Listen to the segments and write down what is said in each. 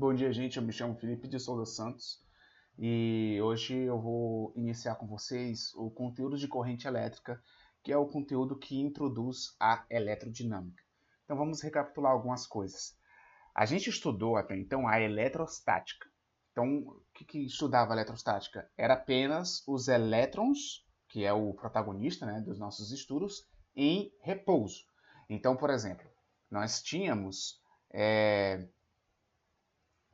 Bom dia, gente. Eu me chamo Felipe de Souza Santos e hoje eu vou iniciar com vocês o conteúdo de corrente elétrica, que é o conteúdo que introduz a eletrodinâmica. Então vamos recapitular algumas coisas. A gente estudou até então a eletrostática. Então, o que estudava a eletrostática? Era apenas os elétrons, que é o protagonista, né, dos nossos estudos, em repouso. Então, por exemplo, nós tínhamos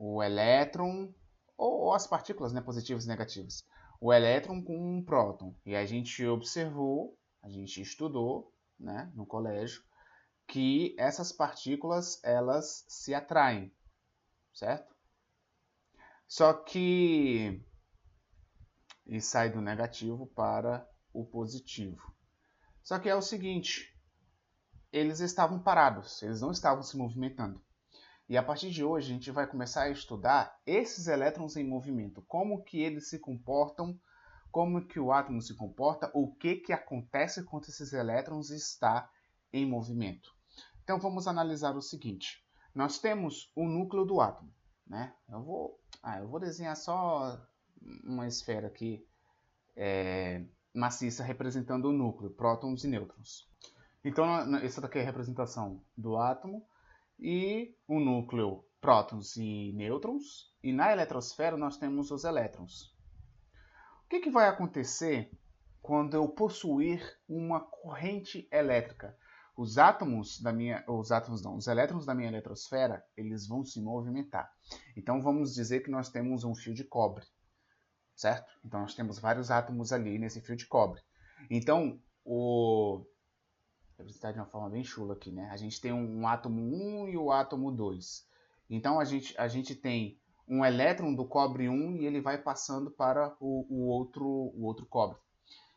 o elétron, ou as partículas, né, positivas e negativas. O elétron com um próton. E a gente observou, a gente estudou, né, no colégio, que essas partículas elas se atraem, certo? Só que e sai do negativo para o positivo. Só que é o seguinte, eles estavam parados, eles não estavam se movimentando. E a partir de hoje a gente vai começar a estudar esses elétrons em movimento, como que eles se comportam, como que o átomo se comporta, o que acontece quando esses elétrons está em movimento. Então vamos analisar o seguinte, nós temos o núcleo do átomo, né? Eu vou desenhar só uma esfera aqui maciça representando o núcleo, prótons e nêutrons. Então essa daqui é a representação do átomo e o núcleo, prótons e nêutrons, e na eletrosfera nós temos os elétrons. O que vai acontecer quando eu possuir uma corrente elétrica? Os elétrons da minha eletrosfera, eles vão se movimentar. Então vamos dizer que nós temos um fio de cobre, certo? Então nós temos vários átomos ali nesse fio de cobre. Então, vou representar de uma forma bem chula aqui, né? A gente tem um átomo 1 e o átomo 2. Então a gente tem um elétron do cobre 1 e ele vai passando para o outro cobre.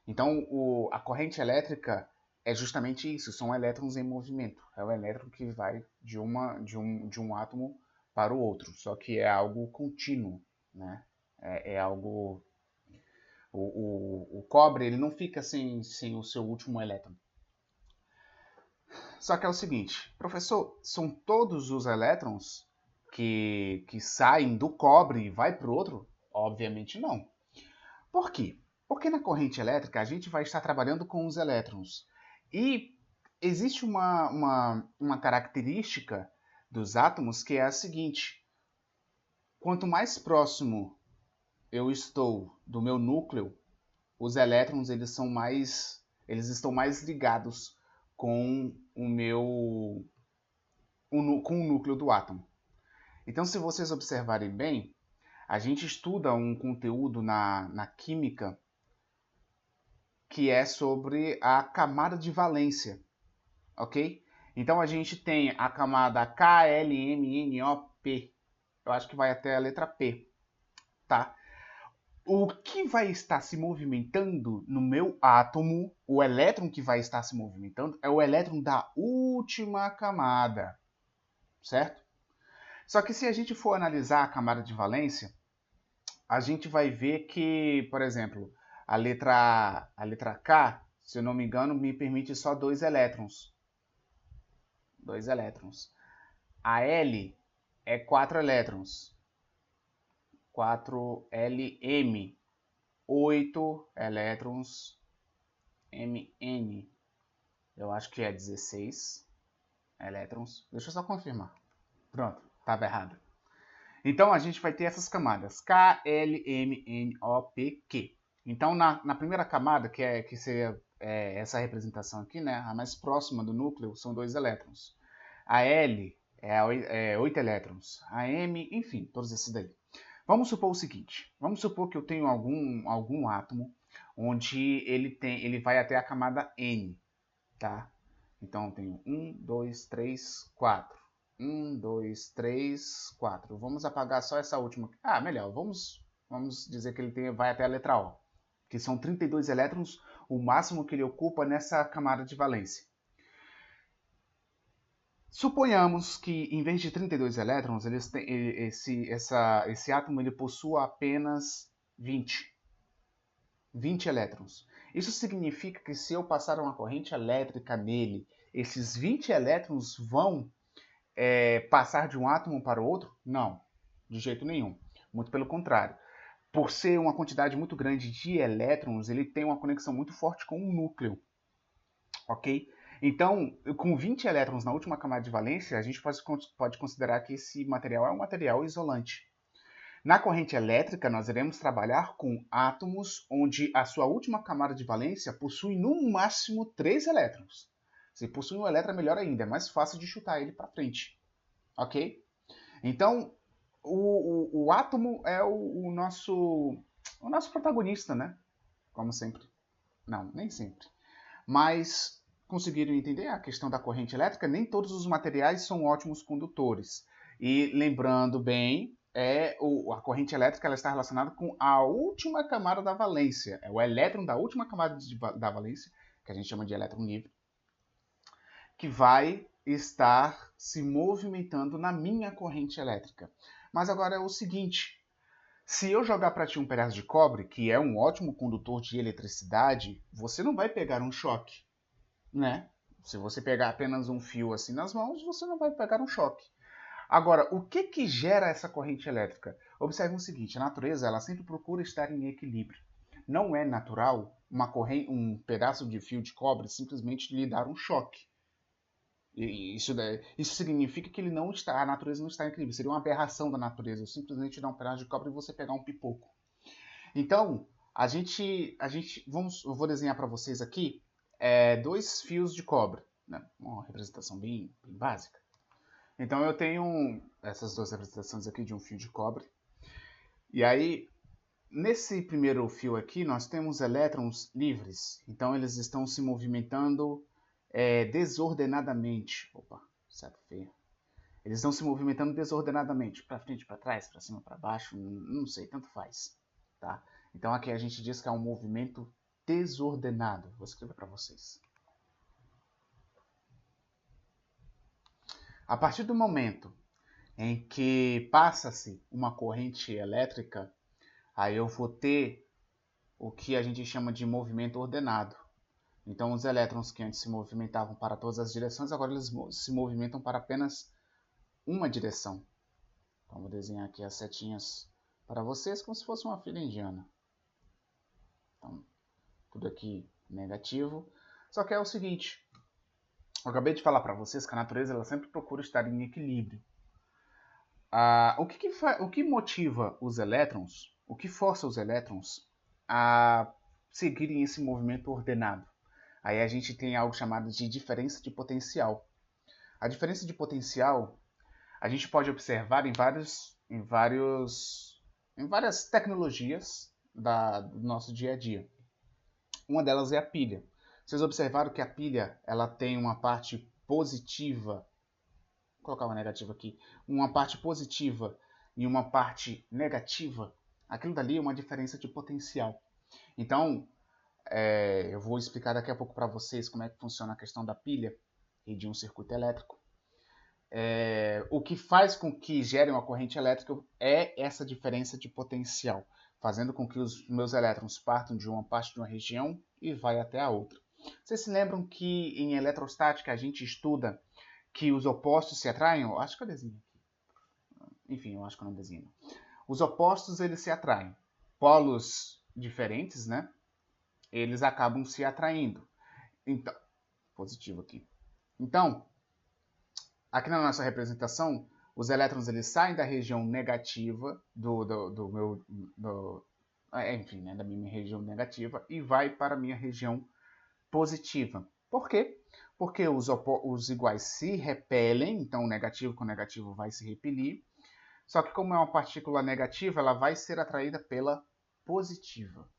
Então a corrente elétrica é justamente isso, são elétrons em movimento. É o elétron que vai de um átomo para o outro, só que é algo contínuo, né? É algo... O cobre ele não fica sem o seu último elétron. Só que é o seguinte, professor, são todos os elétrons que saem do cobre e vai para o outro? Obviamente não. Por quê? Porque na corrente elétrica a gente vai estar trabalhando com os elétrons. E existe uma característica dos átomos que é a seguinte. Quanto mais próximo eu estou do meu núcleo, os elétrons eles estão mais ligados com com o núcleo do átomo. Então, se vocês observarem bem, a gente estuda um conteúdo na química que é sobre a camada de valência, ok? Então, a gente tem a camada KLMNOP, eu acho que vai até a letra P, tá? O que vai estar se movimentando no meu átomo, o elétron que vai estar se movimentando, é o elétron da última camada, certo? Só que se a gente for analisar a camada de valência, a gente vai ver que, por exemplo, a letra K, se eu não me engano, me permite só 2 elétrons. 2 elétrons. A L é 4 elétrons. 4LM. 8 elétrons. MN. Eu acho que é 16 elétrons. Deixa eu só confirmar. Pronto, estava errado. Então a gente vai ter essas camadas K, L, M, N, O, P, Q. Então na primeira camada, que seria essa representação aqui, né, a mais próxima do núcleo, são 2 elétrons. A L é 8 elétrons. A M, enfim, todos esses daí. Vamos supor o seguinte, vamos supor que eu tenho algum átomo onde ele vai até a camada N, tá? Então eu tenho 1, 2, 3, 4. 1, 2, 3, 4. Vamos apagar só essa última. Ah, melhor. Vamos dizer que ele vai até a letra O, que são 32 elétrons, o máximo que ele ocupa nessa camada de valência. Suponhamos que, em vez de 32 elétrons, esse átomo ele possua apenas 20 elétrons. Isso significa que se eu passar uma corrente elétrica nele, esses 20 elétrons vão passar de um átomo para o outro? Não. de jeito nenhum. Muito pelo contrário. Por ser uma quantidade muito grande de elétrons, ele tem uma conexão muito forte com o núcleo, ok? Então, com 20 elétrons na última camada de valência, a gente pode considerar que esse material é um material isolante. Na corrente elétrica, nós iremos trabalhar com átomos onde a sua última camada de valência possui no máximo 3 elétrons. Se possui um elétron, é melhor ainda, é mais fácil de chutar ele para frente, ok? Então, o átomo é o nosso protagonista, né? Como sempre. Não, nem sempre. Mas conseguiram entender a questão da corrente elétrica? Nem todos os materiais são ótimos condutores. E lembrando bem, a corrente elétrica ela está relacionada com a última camada da valência. É o elétron da última camada da valência, que a gente chama de elétron livre, que vai estar se movimentando na minha corrente elétrica. Mas agora é o seguinte, se eu jogar para ti um pedaço de cobre, que é um ótimo condutor de eletricidade, você não vai pegar um choque, né? Se você pegar apenas um fio assim nas mãos, você não vai pegar um choque. Agora, o que gera essa corrente elétrica? Observe o seguinte, a natureza ela sempre procura estar em equilíbrio. Não é natural um pedaço de fio de cobre simplesmente lhe dar um choque. Isso significa que a natureza não está em equilíbrio. Seria uma aberração da natureza. Eu simplesmente dar um pedaço de cobre e você pegar um pipoco. Então, eu vou desenhar para vocês aqui 2 fios de cobre. Né? Uma representação bem básica. Então, eu tenho essas 2 representações aqui de um fio de cobre. E aí, nesse primeiro fio aqui, nós temos elétrons livres. Então, eles estão se movimentando desordenadamente. Opa, certo feio. Eles estão se movimentando desordenadamente, para frente, para trás, para cima, para baixo, não sei, tanto faz, tá? Então aqui a gente diz que é um movimento desordenado. Vou escrever para vocês. A partir do momento em que passa-se uma corrente elétrica, aí eu vou ter o que a gente chama de movimento ordenado. Então, os elétrons que antes se movimentavam para todas as direções, agora eles se movimentam para apenas uma direção. Então, vou desenhar aqui as setinhas para vocês como se fosse uma fila indiana. Então, tudo aqui negativo. Só que é o seguinte, eu acabei de falar para vocês que a natureza ela sempre procura estar em equilíbrio. O que motiva os elétrons, o que força os elétrons a seguirem esse movimento ordenado? Aí a gente tem algo chamado de diferença de potencial. A diferença de potencial a gente pode observar em várias tecnologias do nosso dia a dia. Uma delas é a pilha. Vocês observaram que a pilha ela tem uma parte positiva, vou colocar uma negativa aqui, uma parte positiva e uma parte negativa. Aquilo dali é uma diferença de potencial. Então, eu vou explicar daqui a pouco para vocês como é que funciona a questão da pilha e de um circuito elétrico. O que faz com que gere uma corrente elétrica é essa diferença de potencial, fazendo com que os meus elétrons partam de uma parte de uma região e vai até a outra. Vocês se lembram que em eletrostática a gente estuda que os opostos se atraem? Eu acho que eu desenho aqui. Enfim, eu acho que eu não desenho. Os opostos eles se atraem. Polos diferentes, né? Eles acabam se atraindo. Então, positivo aqui. Então, aqui na nossa representação, os elétrons eles saem da região negativa da minha região negativa e vai para a minha região positiva. Por quê? Porque os iguais se repelem, então o negativo com o negativo vai se repelir. Só que como é uma partícula negativa, ela vai ser atraída pela positiva,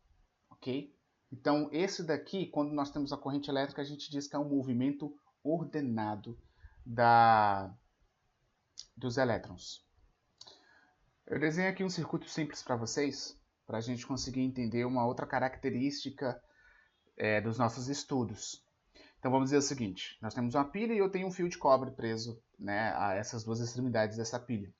ok? Então esse daqui, quando nós temos a corrente elétrica, a gente diz que é um movimento ordenado dos elétrons. Eu desenhei aqui um circuito simples para vocês, para a gente conseguir entender uma outra característica dos nossos estudos. Então vamos dizer o seguinte, nós temos uma pilha e eu tenho um fio de cobre preso, né, a essas 2 extremidades dessa pilha.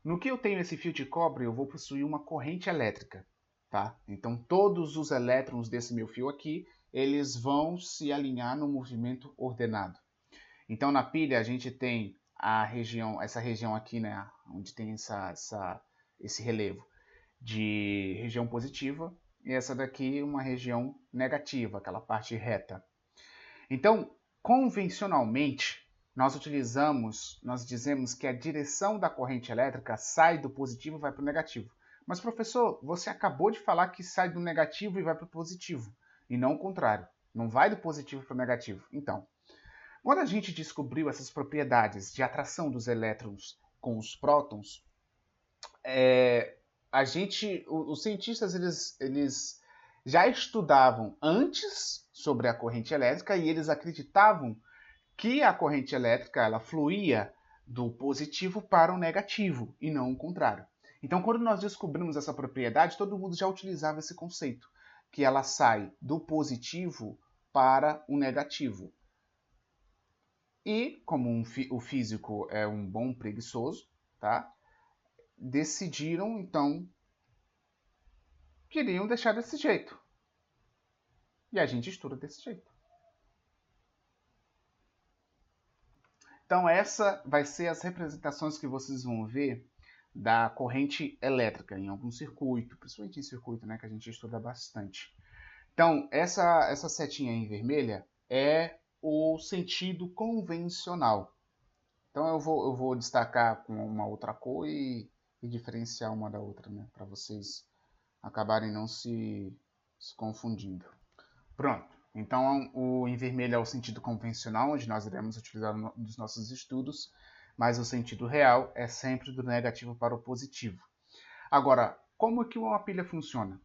No que eu tenho esse fio de cobre, eu vou possuir uma corrente elétrica. Tá? Então todos os elétrons desse meu fio aqui, eles vão se alinhar no movimento ordenado. Então na pilha a gente tem essa região aqui, né, onde tem esse relevo de região positiva, e essa daqui uma região negativa, aquela parte reta. Então, convencionalmente, nós dizemos que a direção da corrente elétrica sai do positivo e vai para o negativo. Mas, professor, você acabou de falar que sai do negativo e vai para o positivo, e não o contrário. Não vai do positivo para o negativo. Então, quando a gente descobriu essas propriedades de atração dos elétrons com os prótons, os cientistas eles já estudavam antes sobre a corrente elétrica e eles acreditavam que a corrente elétrica ela fluía do positivo para o negativo e não o contrário. Então, quando nós descobrimos essa propriedade, todo mundo já utilizava esse conceito, que ela sai do positivo para o negativo. E, como o físico é um bom preguiçoso, tá? Decidiram, então, queriam deixar desse jeito. E a gente estuda desse jeito. Então, essa vai ser as representações que vocês vão ver da corrente elétrica em algum circuito, principalmente em circuito, né, que a gente estuda bastante. Então, essa setinha em vermelha é o sentido convencional. Então, eu vou destacar com uma outra cor e diferenciar uma da outra, né, para vocês acabarem não se confundindo. Pronto. Então, o em vermelho é o sentido convencional, onde nós iremos utilizar nos nossos estudos, mas o sentido real é sempre do negativo para o positivo. Agora, como que uma pilha funciona?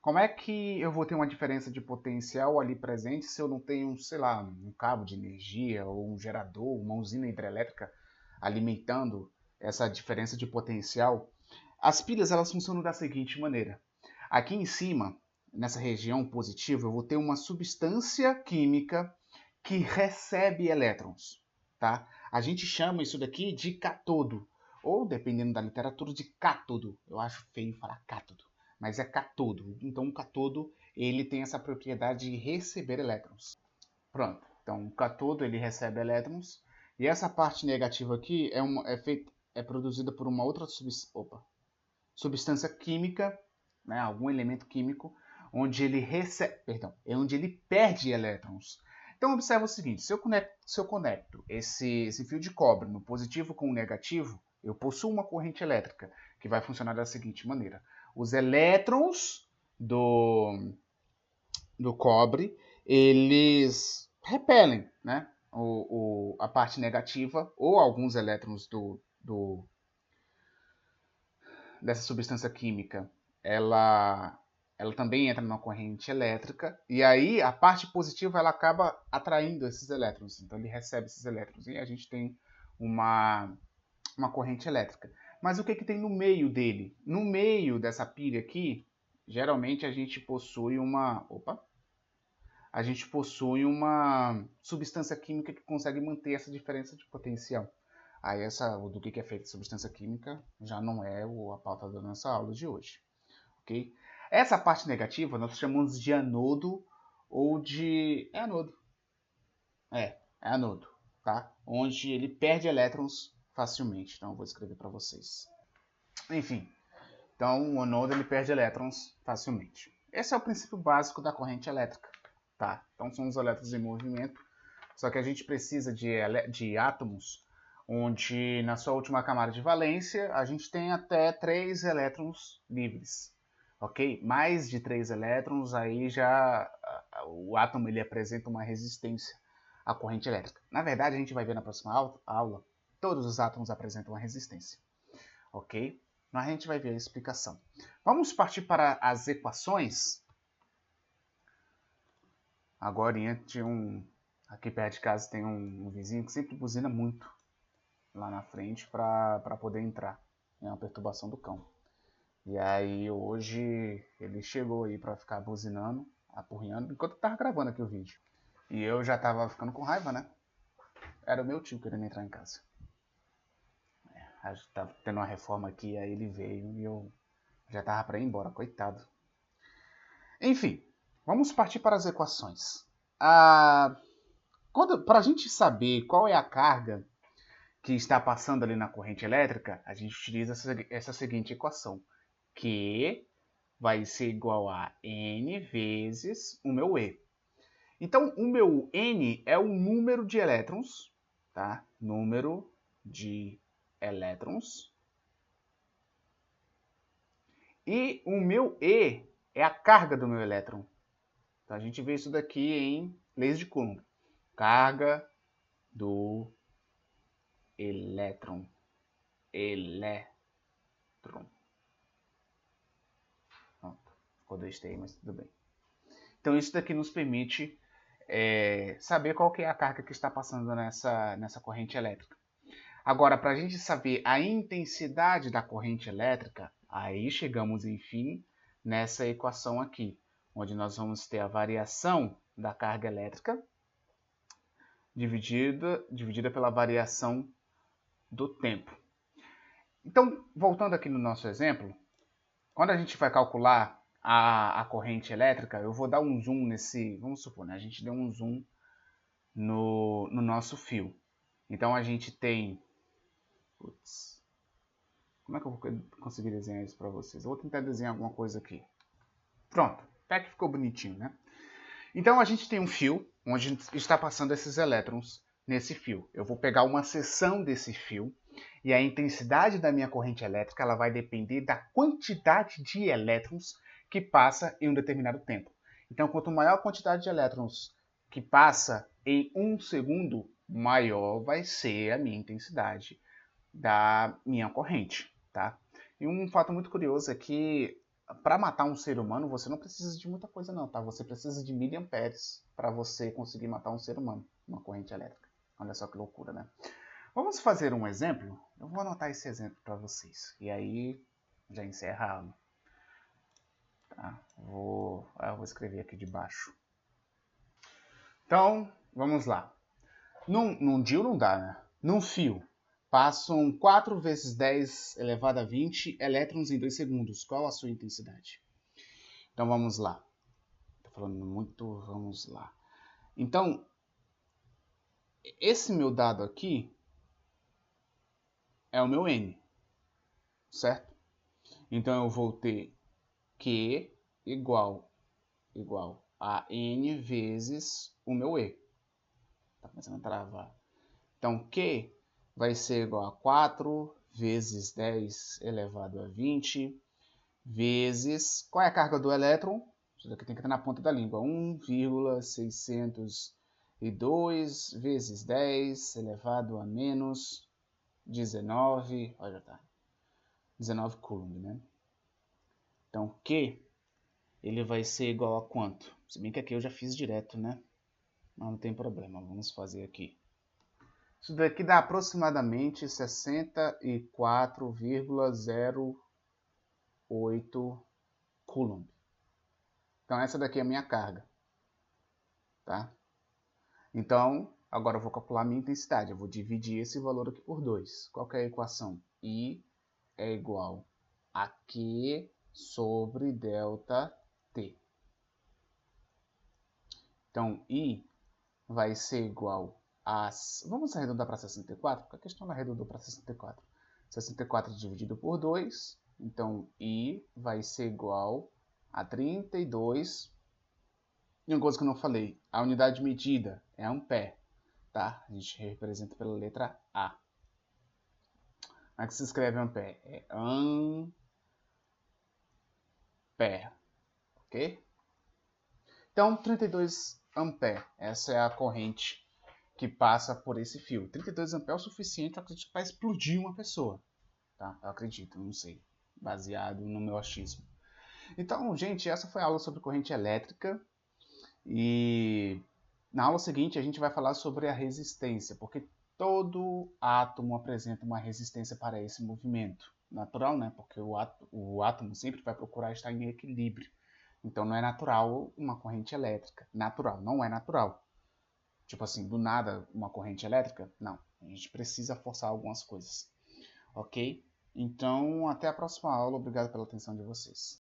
Como é que eu vou ter uma diferença de potencial ali presente se eu não tenho, sei lá, um cabo de energia ou um gerador, uma usina hidrelétrica alimentando essa diferença de potencial? As pilhas elas funcionam da seguinte maneira. Aqui em cima, nessa região positiva, eu vou ter uma substância química que recebe elétrons, tá? A gente chama isso daqui de cátodo, ou dependendo da literatura, de cátodo. Eu acho feio falar cátodo, mas é cátodo. Então o cátodo ele tem essa propriedade de receber elétrons. Pronto. Então o cátodo ele recebe elétrons e essa parte negativa aqui é produzida por uma outra substância química, né, algum elemento químico, onde ele onde ele perde elétrons. Então observa o seguinte: se eu conecto esse fio de cobre no positivo com o negativo, eu possuo uma corrente elétrica que vai funcionar da seguinte maneira: os elétrons do cobre eles repelem, né, a parte negativa ou alguns elétrons dessa substância química, ela também entra na corrente elétrica, e aí a parte positiva ela acaba atraindo esses elétrons, então ele recebe esses elétrons, e a gente tem uma corrente elétrica. Mas o que tem no meio dele? No meio dessa pilha aqui, geralmente a gente possui uma substância química que consegue manter essa diferença de potencial. Aí do que é feita substância química já não é a pauta da nossa aula de hoje, ok? Essa parte negativa nós chamamos de anodo ou de... é anodo, tá? Onde ele perde elétrons facilmente. Então eu vou escrever para vocês. Enfim, então o anodo ele perde elétrons facilmente. Esse é o princípio básico da corrente elétrica, tá? Então são os elétrons em movimento, só que a gente precisa de átomos onde na sua última camada de valência a gente tem até 3 elétrons livres, ok? Mais de 3 elétrons, aí já o átomo ele apresenta uma resistência à corrente elétrica. Na verdade, a gente vai ver na próxima aula, todos os átomos apresentam uma resistência, ok? Mas a gente vai ver a explicação. Vamos partir para as equações. Agora, aqui perto de casa tem um vizinho que sempre buzina muito lá na frente para poder entrar. É uma perturbação do cão. E aí hoje ele chegou aí para ficar buzinando, apurrinhando, enquanto eu tava gravando aqui o vídeo. E eu já tava ficando com raiva, né? Era o meu tio querendo entrar em casa. A gente tava tendo uma reforma aqui, aí ele veio e eu já tava para ir embora, coitado. Enfim, vamos partir para as equações. Para a gente saber qual é a carga que está passando ali na corrente elétrica, a gente utiliza essa seguinte equação, Q vai ser igual a N vezes o meu E. Então, o meu N é o número de elétrons, tá? Número de elétrons. E o meu E é a carga do meu elétron. Então, a gente vê isso daqui em leis de Coulomb. Carga do elétron. Pronto. Ficou 2T aí, mas tudo bem. Então, isso daqui nos permite saber qual que é a carga que está passando nessa corrente elétrica. Agora, para a gente saber a intensidade da corrente elétrica, aí chegamos, enfim, nessa equação aqui, onde nós vamos ter a variação da carga elétrica dividida pela variação do tempo. Então, voltando aqui no nosso exemplo, quando a gente vai calcular a corrente elétrica, eu vou dar um zoom nesse, vamos supor, né? A gente deu um zoom no nosso fio. Então, a gente tem... Putz, como é que eu vou conseguir desenhar isso para vocês? Eu vou tentar desenhar alguma coisa aqui. Pronto, até que ficou bonitinho, né? Então, a gente tem um fio onde está passando esses elétrons nesse fio. Eu vou pegar uma seção desse fio e a intensidade da minha corrente elétrica ela vai depender da quantidade de elétrons que passa em um determinado tempo. Então, quanto maior a quantidade de elétrons que passa em 1 segundo, maior vai ser a minha intensidade da minha corrente, tá? E um fato muito curioso é que para matar um ser humano, você não precisa de muita coisa não, tá? Você precisa de miliamperes para você conseguir matar um ser humano, uma corrente elétrica. Olha só que loucura, né? Vamos fazer um exemplo? Eu vou anotar esse exemplo para vocês. E aí, já encerra a aula. Tá? Vou escrever aqui de baixo. Então, vamos lá. Num DIU não dá, né? Num fio, passam 4 vezes 10 elevado a 20 elétrons em 2 segundos. Qual a sua intensidade? Então, vamos lá. Estou falando muito, vamos lá. Então, esse meu dado aqui é o meu N, certo? Então, eu vou ter Q igual a N vezes o meu E. Tá começando a travar. Então, Q vai ser igual a 4 vezes 10 elevado a 20 vezes... Qual é a carga do elétron? Isso daqui tem que estar na ponta da língua. 1,602 vezes 10 elevado a menos 19... Olha, tá. 19 Coulomb, né? Então, Q, ele vai ser igual a quanto? Se bem que aqui eu já fiz direto, né? Mas não tem problema, vamos fazer aqui. Isso daqui dá aproximadamente 64,08 Coulomb. Então, essa daqui é a minha carga. Tá? Então, agora eu vou calcular a minha intensidade. Eu vou dividir esse valor aqui por 2. Qual que é a equação? I é igual a Q sobre delta T. Então, I vai ser igual a... Vamos arredondar para 64, porque a questão arredondou para 64. 64 dividido por 2, então I vai ser igual a 32. E uma coisa que eu não falei, a unidade de medida é ampere, tá? A gente representa pela letra A. Como é que se escreve ampere? É ampere, ok? Então, 32 ampere, essa é a corrente que passa por esse fio. 32 amperes é o suficiente, eu acredito, para explodir uma pessoa. Tá? Eu acredito, não sei. Baseado no meu achismo. Então, gente, essa foi a aula sobre corrente elétrica. E na aula seguinte a gente vai falar sobre a resistência, porque todo átomo apresenta uma resistência para esse movimento. Natural, né? Porque o átomo sempre vai procurar estar em equilíbrio. Então não é natural uma corrente elétrica. Natural, não é natural. Tipo assim, do nada uma corrente elétrica? Não. A gente precisa forçar algumas coisas. Ok? Então, até a próxima aula. Obrigado pela atenção de vocês.